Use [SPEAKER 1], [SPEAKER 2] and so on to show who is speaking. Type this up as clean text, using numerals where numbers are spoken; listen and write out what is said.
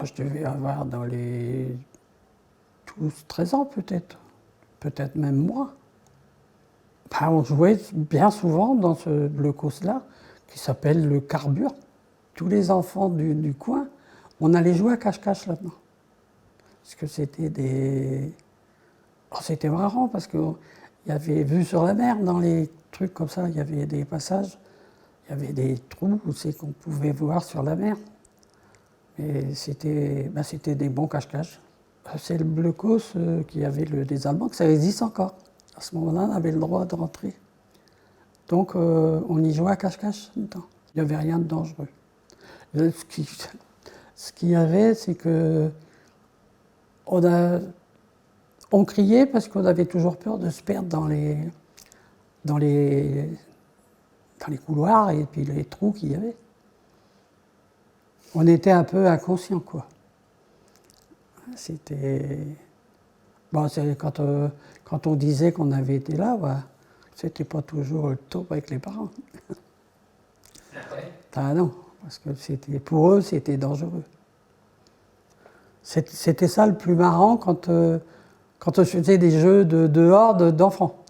[SPEAKER 1] Je devais avoir dans les 12-13 ans peut-être, peut-être même moins. Ben, on jouait bien souvent dans ce blocos-là, qui s'appelle le Carbure. Tous les enfants du coin, on allait jouer à cache-cache là-dedans. Parce que c'était des... Oh, c'était marrant, parce qu'il y avait vue sur la mer dans les trucs comme ça, il y avait des passages, il y avait des trous où c'est qu'on pouvait voir sur la mer. Et c'était des bons cache-cache. C'est le blocos qui avait des Allemands, que ça existe encore. À ce moment-là, on avait le droit de rentrer. Donc, on y jouait à cache-cache dedans. Il n'y avait rien de dangereux. Ce qu'il y avait, c'est que on criait parce qu'on avait toujours peur de se perdre dans les couloirs et puis les trous qu'il y avait. On était un peu inconscients, quoi. C'était... Bon, quand on disait qu'on avait été là, bah, c'était pas toujours le top avec les parents. Ah non, parce que pour eux, c'était dangereux. C'était ça le plus marrant quand je faisais des jeux dehors d'enfants.